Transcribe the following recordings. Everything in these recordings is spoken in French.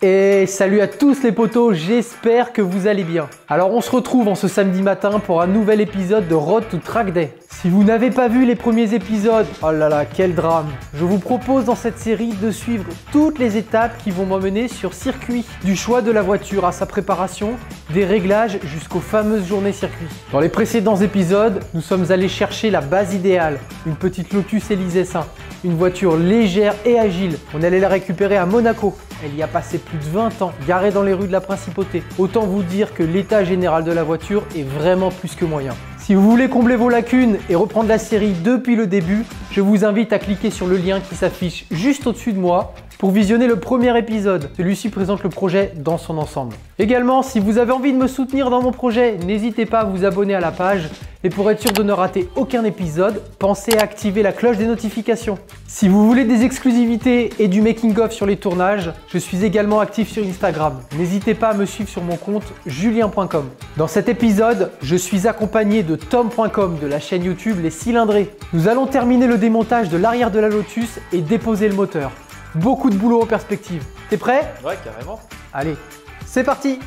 Et salut à tous les potos, j'espère que vous allez bien. Alors on se retrouve en ce samedi matin pour un nouvel épisode de Road to Track Day. Si vous n'avez pas vu les premiers épisodes, oh là là, quel drame. Je vous propose dans cette série de suivre toutes les étapes qui vont m'emmener sur circuit. Du choix de la voiture à sa préparation, des réglages jusqu'aux fameuses journées circuit. Dans les précédents épisodes, nous sommes allés chercher la base idéale, une petite Lotus Elise S1. Une voiture légère et agile. On allait la récupérer à Monaco. Elle y a passé plus de 20 ans, garée dans les rues de la Principauté. Autant vous dire que l'état général de la voiture est vraiment plus que moyen. Si vous voulez combler vos lacunes et reprendre la série depuis le début, je vous invite à cliquer sur le lien qui s'affiche juste au-dessus de moi pour visionner le premier épisode. Celui-ci présente le projet dans son ensemble. Également, si vous avez envie de me soutenir dans mon projet, n'hésitez pas à vous abonner à la page. Et pour être sûr de ne rater aucun épisode, pensez à activer la cloche des notifications. Si vous voulez des exclusivités et du making-of sur les tournages, je suis également actif sur Instagram. N'hésitez pas à me suivre sur mon compte julien.com. Dans cet épisode, je suis accompagné de tom.com de la chaîne YouTube Les Cylindrés. Nous allons terminer le démontage de l'arrière de la Lotus et déposer le moteur. Beaucoup de boulot en perspective. T'es prêt? Ouais, carrément. Allez, c'est parti!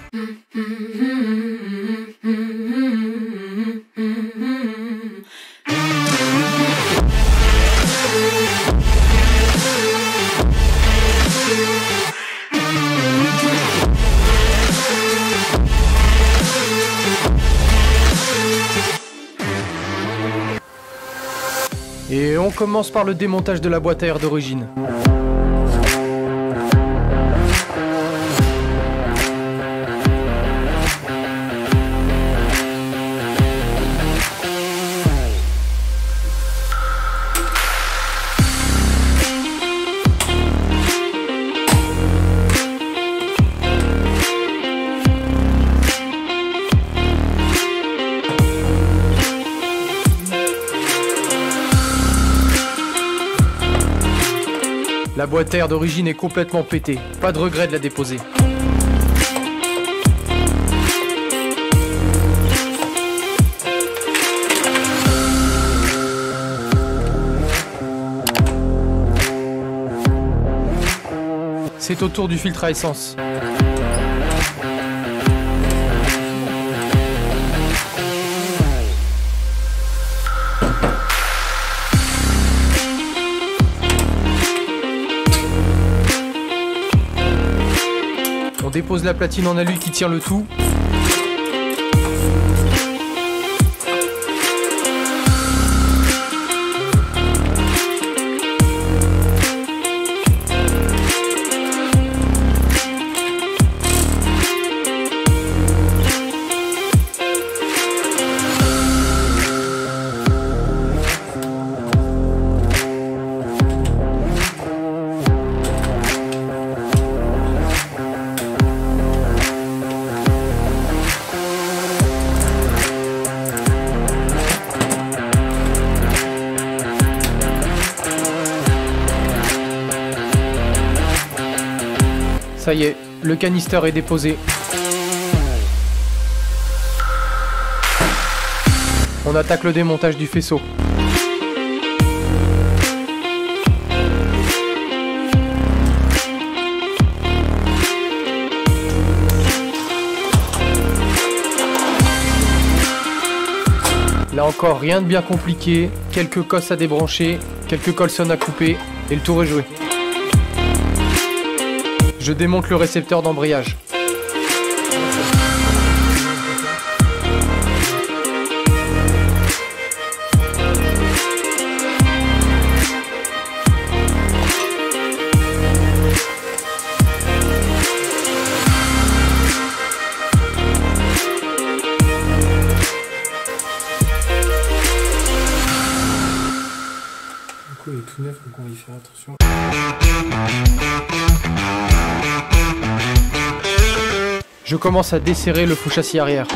Et on commence par le démontage de la boîte à air d'origine. La boîte à air d'origine est complètement pétée, pas de regret de la déposer. C'est au tour du filtre à essence. On dépose la platine en alu qui tient le tout. Ça y est, le canister est déposé. On attaque le démontage du faisceau. Là encore, rien de bien compliqué, quelques cosses à débrancher, quelques colsons à couper et le tour est joué. Je démonte le récepteur d'embrayage. Du coup, il est tout neuf, donc on va y faire attention. Je commence à desserrer le faux châssis arrière.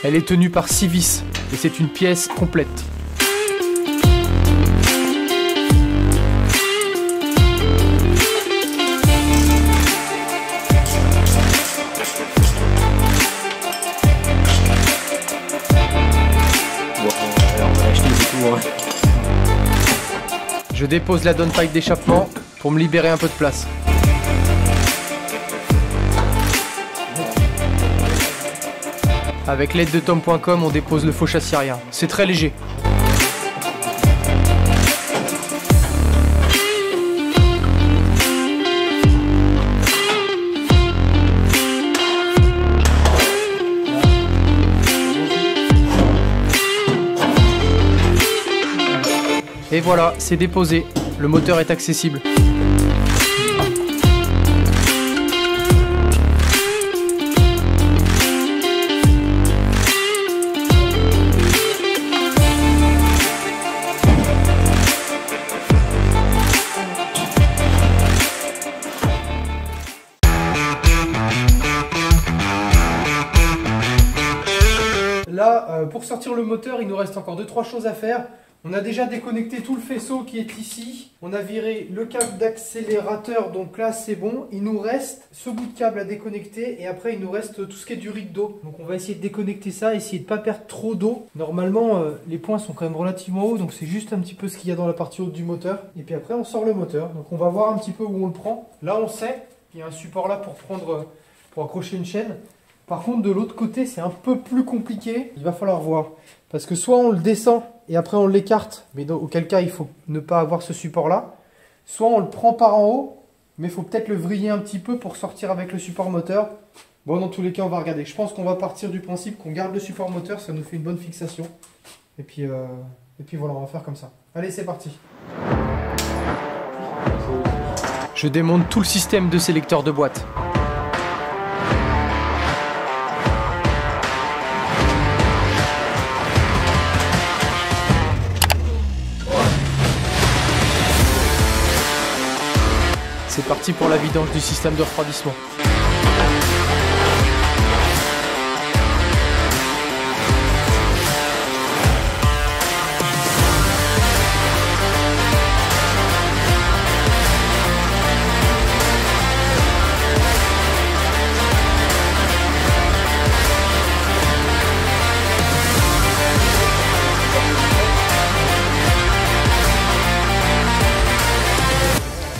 Elle est tenue par 6 vis et c'est une pièce complète. Je dépose la downpipe d'échappement pour me libérer un peu de place. Avec l'aide de Tom.com, on dépose le faux châssis arrière. C'est très léger. Et voilà, c'est déposé. Le moteur est accessible. Là, pour sortir le moteur, il nous reste encore 2-3 choses à faire. On a déjà déconnecté tout le faisceau qui est ici. On a viré le câble d'accélérateur, donc là c'est bon. Il nous reste ce bout de câble à déconnecter et après il nous reste tout ce qui est du rig d'eau. Donc on va essayer de déconnecter ça, essayer de ne pas perdre trop d'eau. Normalement les points sont quand même relativement hauts, donc c'est juste un petit peu ce qu'il y a dans la partie haute du moteur. Et puis après on sort le moteur. Donc on va voir un petit peu où on le prend. Là on sait, il y a un support là pour accrocher une chaîne. Par contre de l'autre côté c'est un peu plus compliqué. Il va falloir voir. Parce que soit on le descend et après on l'écarte, mais auquel cas il faut ne pas avoir ce support là. Soit on le prend par en haut, mais il faut peut-être le vriller un petit peu pour sortir avec le support moteur. Bon, dans tous les cas on va regarder. Je pense qu'on va partir du principe qu'on garde le support moteur, ça nous fait une bonne fixation. Et puis voilà, on va faire comme ça. Allez, c'est parti. Je démonte tout le système de sélecteur de boîte. C'est parti pour la vidange du système de refroidissement.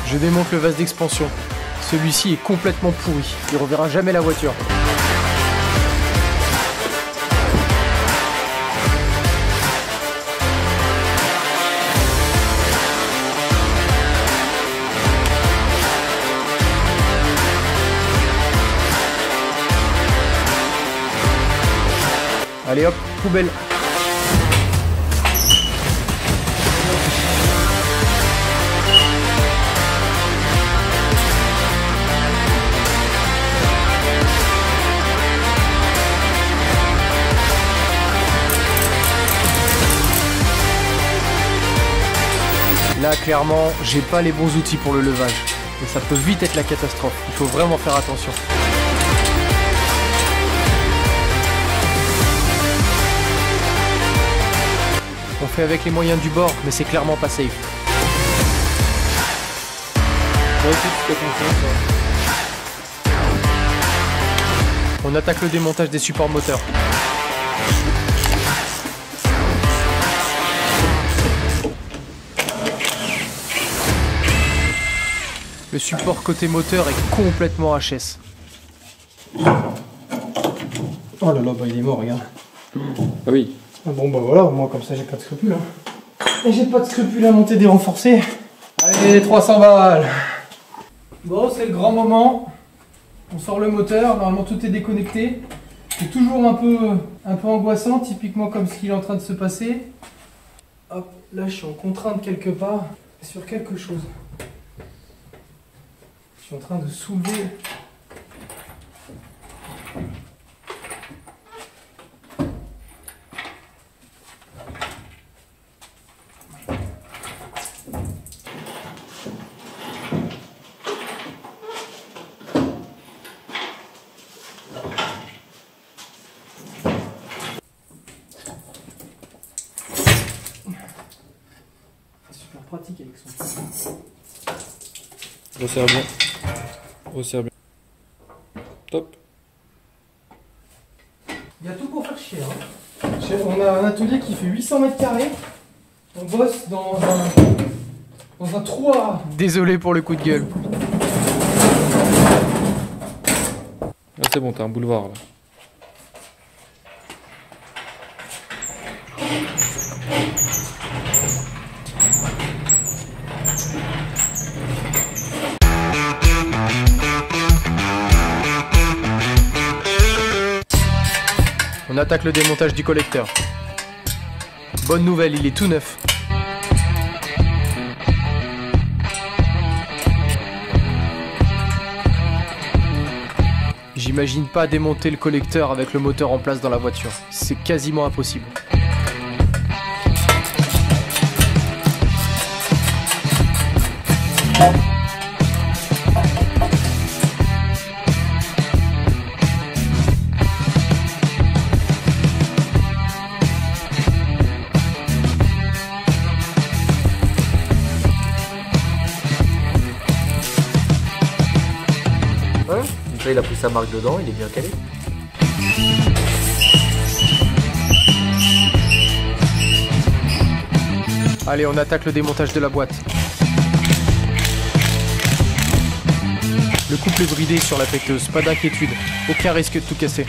Je démonte le vase d'expansion. Celui-ci est complètement pourri. Il ne reverra jamais la voiture. Allez hop, poubelle. Là, clairement, j'ai pas les bons outils pour le levage. Et ça peut vite être la catastrophe. Il faut vraiment faire attention. On fait avec les moyens du bord, mais c'est clairement pas safe. On attaque le démontage des supports moteurs. Le support côté moteur est complètement HS. Oh là là, bah il est mort, regarde. Ah oui. Bon bah voilà, moi comme ça j'ai pas de scrupules. Hein. Et j'ai pas de scrupules à monter des renforcés. Allez, 300 balles. Bon, c'est le grand moment. On sort le moteur, normalement tout est déconnecté. C'est toujours un peu angoissant, typiquement comme ce qu'il est en train de se passer. Hop, là je suis en contrainte quelque part sur quelque chose. Je suis en train de soulever. Super pratique avec son. Resserre bien. Resserre bien. Top. Il y a tout pour faire chier. Hein. On a un atelier qui fait 800 mètres carrés. On bosse dans Enfin 3. Désolé pour le coup de gueule. Ah, c'est bon, t'as un boulevard là. On attaque le démontage du collecteur. Bonne nouvelle, il est tout neuf. J'imagine pas démonter le collecteur avec le moteur en place dans la voiture. C'est quasiment impossible. Ouais, donc là il a pris sa marque dedans, il est bien calé. Allez, on attaque le démontage de la boîte. Le couple est bridé sur la péteuse, pas d'inquiétude, aucun risque de tout casser.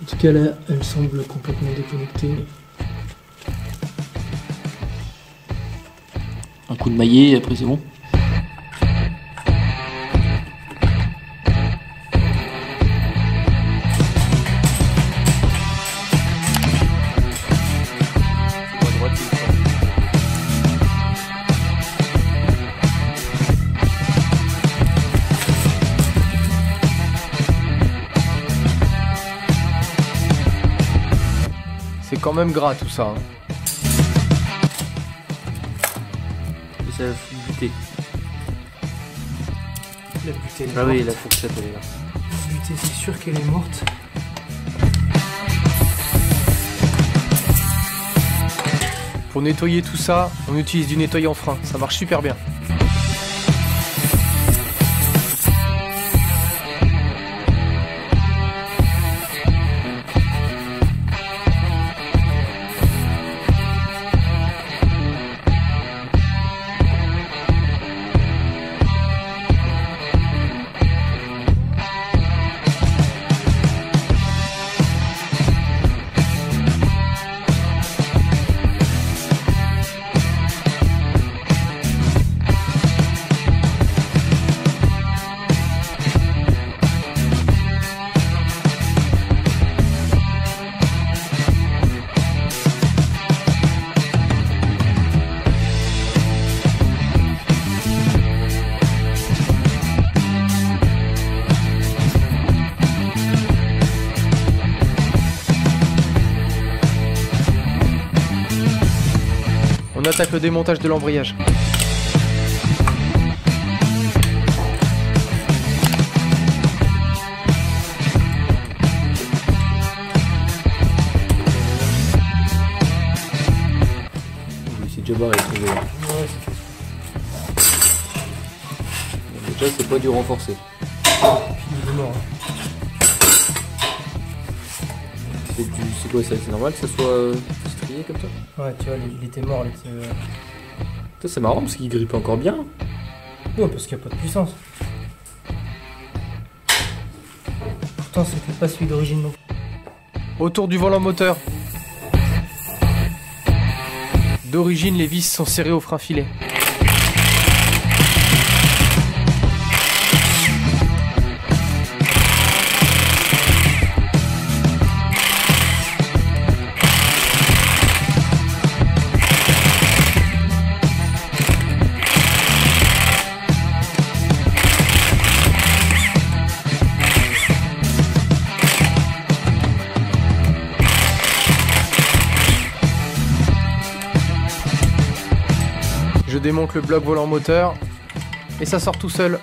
En tout cas là, elle semble complètement déconnectée. Un coup de maillet et après c'est bon. C'est quand même gras tout ça. Hein. Et ça a buté. La butée, elle est Ah oui, morte. la fourchette elle est là. La butée, c'est sûr qu'elle est morte. Pour nettoyer tout ça, on utilise du nettoyant frein. Ça marche super bien. On attaque le démontage de l'embrayage. C'est déjà barré ce jeu. Ouais, Déjà c'est pas du renforcé. il est mort. C'est quoi ça? C'est normal que ça soit strié comme ça? Ouais, tu vois, il était mort. Ça c'est marrant parce qu'il grippe encore bien. Ouais, parce qu'il n'y a pas de puissance. Pourtant, c'était pas celui d'origine non plus. Autour du volant moteur. D'origine, les vis sont serrées au frein filet. Je démonte le bloc volant moteur et ça sort tout seul.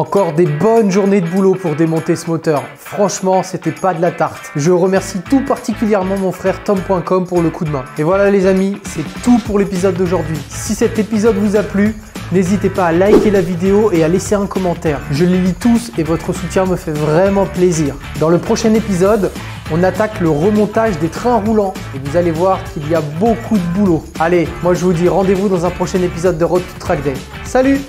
Encore des bonnes journées de boulot pour démonter ce moteur. Franchement, c'était pas de la tarte. Je remercie tout particulièrement mon frère Tom.com pour le coup de main. Et voilà les amis, c'est tout pour l'épisode d'aujourd'hui. Si cet épisode vous a plu, n'hésitez pas à liker la vidéo et à laisser un commentaire. Je les lis tous et votre soutien me fait vraiment plaisir. Dans le prochain épisode, on attaque le remontage des trains roulants et vous allez voir qu'il y a beaucoup de boulot. Allez, moi je vous dis rendez-vous dans un prochain épisode de Road to Track Day. Salut!